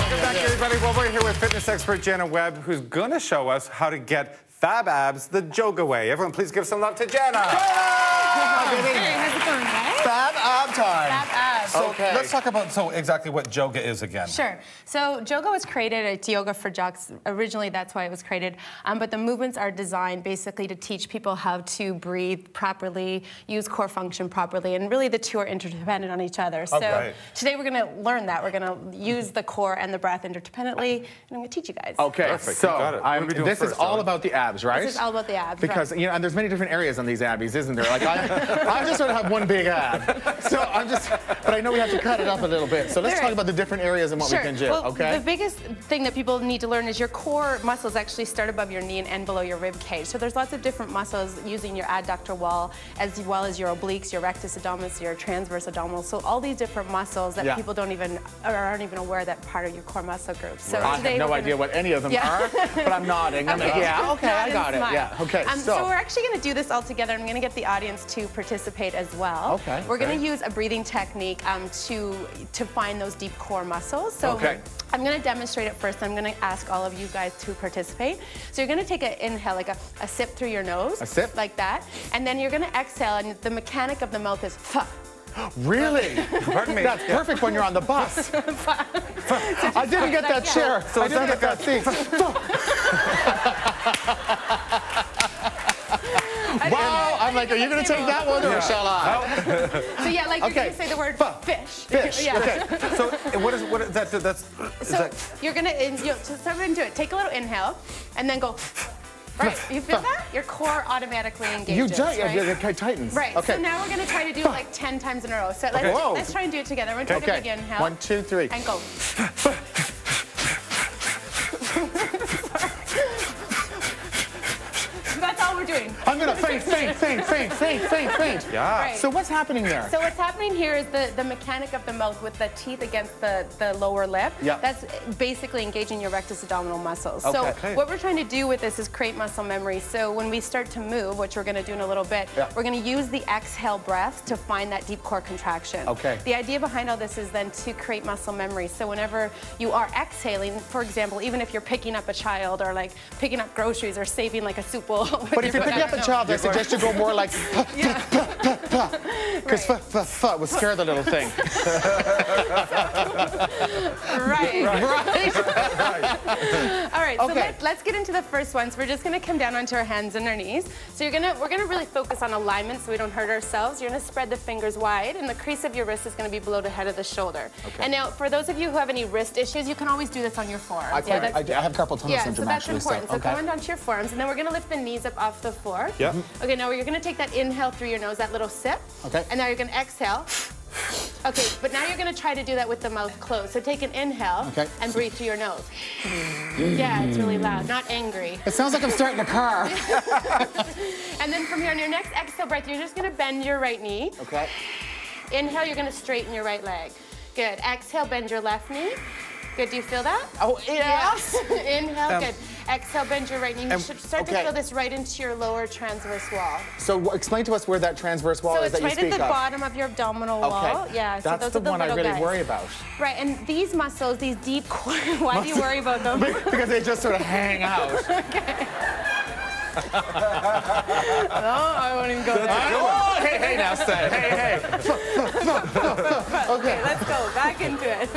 Welcome back, everybody. Well, we're here with fitness expert Jana Webb, who's going to show us how to get fab abs the yoga way. Everyone, please give some love to Jana. Hey, how's it going, guys? Fab ab time. Fab abs. So let's talk about exactly what yoga is again. Sure. So yoga was created, it's yoga for jocks. Originally, that's why it was created. But the movements are designed basically to teach people how to breathe properly, use core function properly, and really the two are interdependent on each other. So today we're going to learn that. We're going to use the core and the breath interdependently, and I'm going to teach you guys. Okay, perfect. So this is all about the abs, right? This is all about the abs, because you know, and there's many different areas on these abbies, isn't there? Like I just sort of have one big ab, so but I know we have to cut it up a little bit. So let's talk about the different areas and what we can do. Well, okay. The biggest thing that people need to learn is your core muscles actually start above your knee and end below your rib cage. So there's lots of different muscles using your adductor wall, as well as your obliques, your rectus abdominis, your transverse abdominals. So all these different muscles that people aren't even aware that part of your core muscle group. So I have no idea what any of them are, but I'm nodding. I'm like, yeah, okay, I got it. Yeah, okay. So we're actually going to do this all together. I'm going to get the audience to participate as well. Okay. We're going to use a breathing technique to find those deep core muscles. So I'm going to demonstrate it first. I'm going to ask all of you guys to participate. So you're going to take an inhale, like a sip through your nose. A sip? Like that. And then you're going to exhale, and the mechanic of the mouth is fa. Really? Pardon me. That's perfect when you're on the bus. I didn't get that chair. So I didn't get that seat. Wow, I'm like, are you going to take that one or shall I? So yeah, like you're going to say the word fish. Fish. Yeah. Okay. So what is that? So you're going to start into it. Take a little inhale and then go. Right, you feel that? Your core automatically engages. You do, right? it tightens. Right, okay. So now we're going to try to do it like 10 times in a row. So let's try and do it together. We're going to take a big inhale. 1, 2, 3. And go. That's all we're doing. I'm going to faint. Yeah. Right. So what's happening there? So what's happening here is the mechanic of the mouth with the teeth against the lower lip. Yeah. That's basically engaging your rectus abdominal muscles. Okay. So what we're trying to do with this is create muscle memory. So when we start to move, which we're going to do in a little bit, we're going to use the exhale breath to find that deep core contraction. Okay. The idea behind all this is then to create muscle memory. So whenever you are exhaling, for example, even if you're picking up a child or like picking up groceries or saving like a soup bowl. But if you're picking up a child, I suggest you go more like because would scare the little thing. Right. All right, so Okay. let's get into the first one. So we're just going to come down onto our hands and our knees. So we're going to really focus on alignment so we don't hurt ourselves. You're going to spread the fingers wide, and the crease of your wrist is going to be below the head of the shoulder. Okay. And now, for those of you who have any wrist issues, you can always do this on your forearms. I have carpal tunnel syndrome, so that's actually. important. So come onto your forearms, and then we're going to lift the knees up off the floor. Yeah. Okay, now you're going to take that inhale through your nose, that little sip. Okay. And now you're going to exhale. Okay, but now you're going to try to do that with the mouth closed. So take an inhale and breathe through your nose. Yeah, it's really loud, not angry. It sounds like I'm starting a car. And then from here, on your next exhale breath, you're just going to bend your right knee. Okay. Inhale, you're going to straighten your right leg. Good. Exhale, bend your left knee. Good, do you feel that? Oh, yes. Inhale, good. Exhale, bend your right knee. You should start to feel this right into your lower transverse wall. So explain to us where that transverse wall is that you speak of. So it's right at the bottom of your abdominal wall. Yeah, so that's those the are the one I little really guys. worry about. Right, and these muscles, these deep core, why do you worry about them? Because they just sort of hang out. Okay. No, I won't even go there. Oh, hey, now say. Hey. Okay, let's go back into it.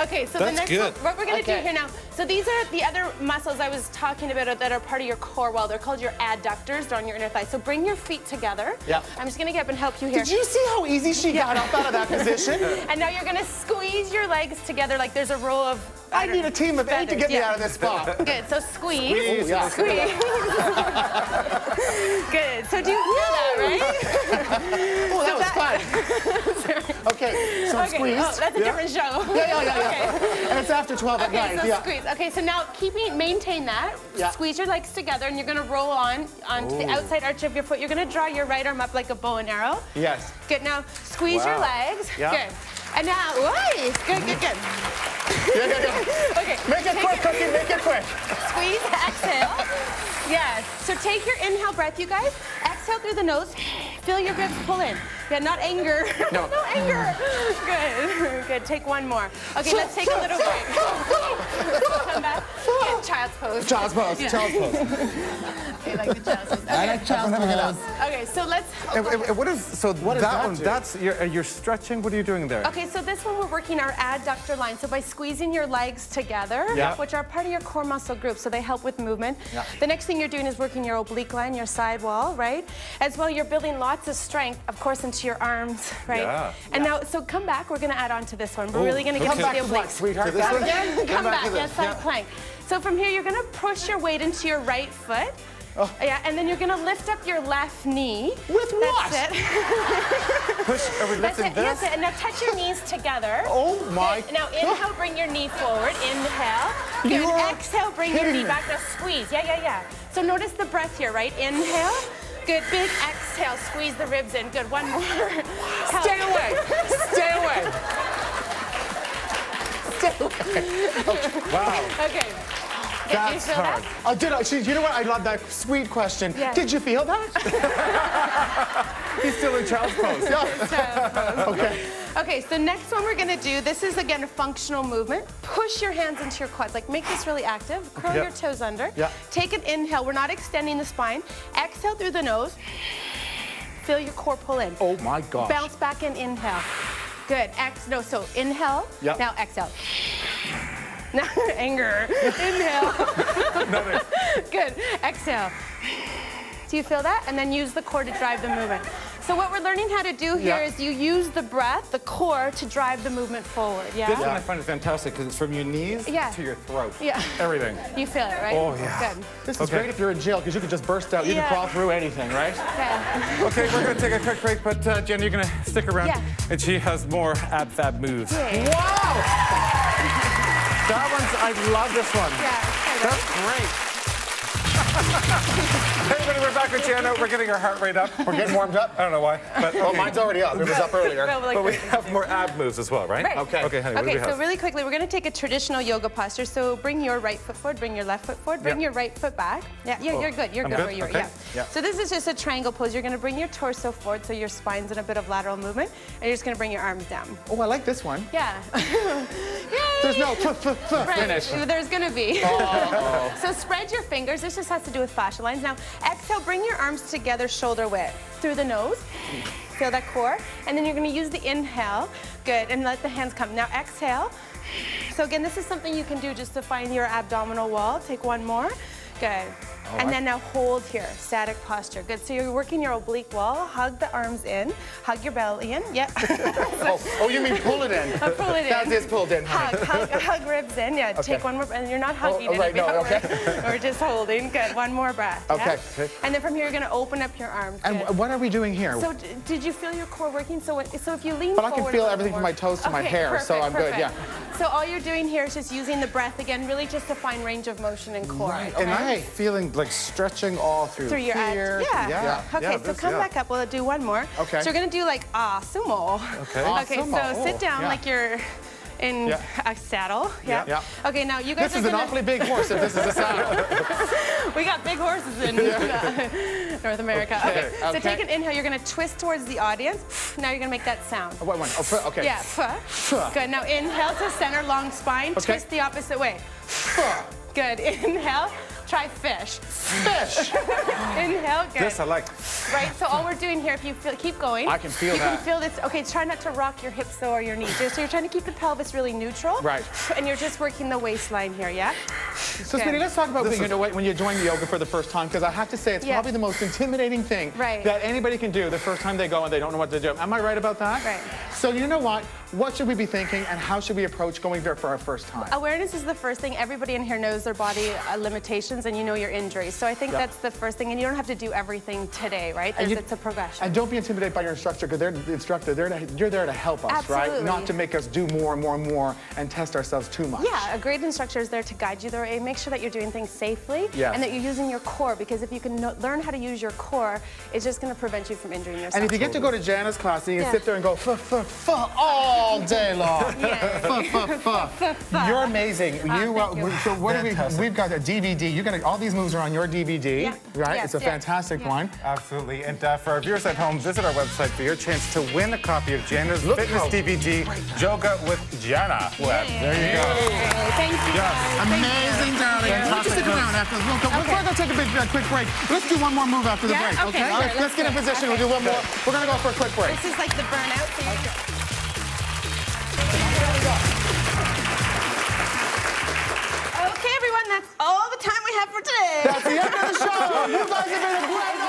Okay, so the next one, what we're going to do here now, so these are the other muscles I was talking about that are part of your core wall. They're called your adductors. They're on your inner thigh. So bring your feet together. Yeah. I'm just going to get up and help you here. Did you see how easy she got up out of that position? And now you're going to squeeze your legs together like there's a row of... I need a team of 8 to get me out of this spot. Good, so squeeze. Squeeze. Yeah. Squeeze. Good, so do you feel that, right? Oh, that was fun. Okay, so squeeze. Oh, that's a different show. Yeah. Okay. And it's after 12 at night. So squeeze. Okay, so now maintain that. Yeah. Squeeze your legs together, and you're going to roll onto the outside arch of your foot. You're going to draw your right arm up like a bow and arrow. Yes. Good, now squeeze your legs. Yeah. Good. And now, good. Yeah. Okay. Make it quick, Cookie, make it quick. Squeeze, exhale. Yes. So take your inhale breath, you guys. Exhale through the nose. Feel your ribs pull in. Yeah, not anger. No. No anger. Good. Good. Take one more. Okay, let's take a little break. Come back. Yeah, child's pose. Child's pose. Yeah. Child's pose. You like the child's pose. Okay. I like child's pose. Okay, so let's. What is What that does one? that do? That's you're stretching. What are you doing there? Okay, so this one we're working our adductor line. So by squeezing your legs together, Yeah. which are part of your core muscle group, so they help with movement. Yeah. The next thing you're doing is working your oblique line, your side wall, right? As well, you're building lots of strength, of course, into your arms, right? Yeah. And now, so come back. We're going to add on to this one. We're really going to get Come to back the to what, obliques. sweetheart? this one? Come back. to Yes, this. side plank. So from here, you're going to push your weight into your right foot. Oh. Yeah, and then you're going to lift up your left knee. With what? That's it. Push. Are we That's lifting it. this? Yes, and now touch your knees together. Oh my Good. Now inhale, bring your knee forward. Inhale. Good. You're Exhale, bring your kidding knee me. back. Now squeeze. Yeah. So notice the breath here, right? Inhale. Good. Big exhale. Squeeze the ribs in. Good. One more. Stay away. Stay away. Stay away. Wow. Okay. Did you That's feel hard. that? You know what? I love that sweet question. Yeah. Did you feel that? He's still in child's pose. Okay. Okay, so next one we're gonna do, this is again a functional movement. Push your hands into your quads, like make this really active. Curl Yep. your toes under. Yeah. Take an inhale, we're not extending the spine. Exhale through the nose. Feel your core pull in. Oh my gosh. Bounce back in, inhale. Good, so inhale, Yep. now exhale. Now anger, inhale. Good, exhale. Do you feel that? And then use the core to drive the movement. So what we're learning how to do here is you use the breath, the core, to drive the movement forward, yeah? This one I find is fantastic because it's from your knees to your throat. Yeah. Everything. You feel it, right? Oh, yeah. Good. This is great if you're in jail because you can just burst out. You can crawl through anything, right? Yeah. Okay, we're going to take a quick break, but Jen, you're going to stick around. Yeah. And she has more ab-fab moves. Yeah. Wow! That one's, I love this one. Yeah. That's great. Hey everybody, we're back with Jana. We're getting our heart rate up. We're getting warmed up. I don't know why, but Oh, mine's already up. It was up earlier. but we have more ab moves as well, right? Right. Okay. Okay, honey, what do we Okay, have? so really quickly, we're gonna take a traditional yoga posture. So bring your right foot forward, bring your left foot forward, bring your right foot back. Yeah, you're good. You're I'm good good? where you are. Okay. Yeah. Yeah. So this is just a triangle pose. You're gonna bring your torso forward so your spine's in a bit of lateral movement, and you're just gonna bring your arms down. Oh, I like this one. Yeah. There's no Right. finish. There's gonna be. Oh. So spread your fingers. This just has to do with fascia lines. Now exhale, bring your arms together shoulder width. Through the nose. Feel that core. And then you're gonna use the inhale. Good, and let the hands come. Now exhale. So again, this is something you can do just to find your abdominal wall. Take one more. Good. And then now hold here, static posture. Good, so you're working your oblique wall. Hug the arms in, hug your belly in. Yep. Oh, you mean pull it in? Pull it in. That is pulled in, honey. Hug ribs in. Yeah, take one more, and you're not hugging right, anything. no, okay. We're just holding. Good, one more breath. Okay. Yeah? And then from here, you're gonna open up your arms. And Good. what are we doing here? So did you feel your core working? So if you lean But I forward can feel a little everything more. from my toes to my hair, so I'm good, yeah. So all you're doing here is just using the breath again, really just to find range of motion and core. Right, And okay. I'm feeling like stretching all through Your here. abs. Yeah. Okay, so this, come back up. We'll do one more. Okay. So we're gonna do like sumo. Okay. Okay, Sumo. so sit down Yeah. like you're in a saddle. Yeah. Yeah. Okay, now you guys This are is an gonna, awfully big horse if this is a saddle. We got big horses in North America. Okay. So Okay. take an inhale. You're gonna twist towards the audience. Now you're gonna make that sound. What one? Oh, okay. Yeah. Good. Now inhale to center, long spine. Okay. Twist the opposite way. Good. Inhale. Try fish. Fish. Inhale. Good. This I like. Right. So all we're doing here, if you feel, keep going. I can feel you that. You can feel this. Okay. Try not to rock your hips though or your knees. So you're trying to keep the pelvis really neutral. Right. And you're just working the waistline here. Yeah. So, Smitty, let's talk about when you join yoga for the first time, because I have to say it's probably the most intimidating thing that anybody can do the first time they go and they don't know what to do. Am I right about that? Right. So you know what? What should we be thinking and how should we approach going there for our first time? Awareness is the first thing. Everybody in here knows their body limitations and you know your injuries. So I think that's the first thing. And you don't have to do everything today, right? It's a progression. And don't be intimidated by your instructor, because they're the instructor. You're there to help us, right? Not to make us do more and more and more and test ourselves too much. Yeah, a great instructor is there to guide you the way, make sure that you're doing things safely and that you're using your core, because if you can learn how to use your core, it's just going to prevent you from injuring yourself. And if you get to go to Jana's class and you can sit there and go, oh, all day long. You're amazing. So what we've got a DVD. You got all these moves are on your DVD, right? It's a fantastic one. Absolutely. And for our viewers at home, visit our website for your chance to win a copy of Jana's fitness DVD, Yoga with Jana Webb. There you go. Thank you. Yes. Amazing, darling. We'll just stick around after this. We're going to take a quick break. Let's do one more move after the break, okay? Let's get in position. We'll do one more. We're going to go for a quick break. This is like the burnout thing. Okay, everyone, that's all the time we have for today. That's the end of the show. You guys have been a great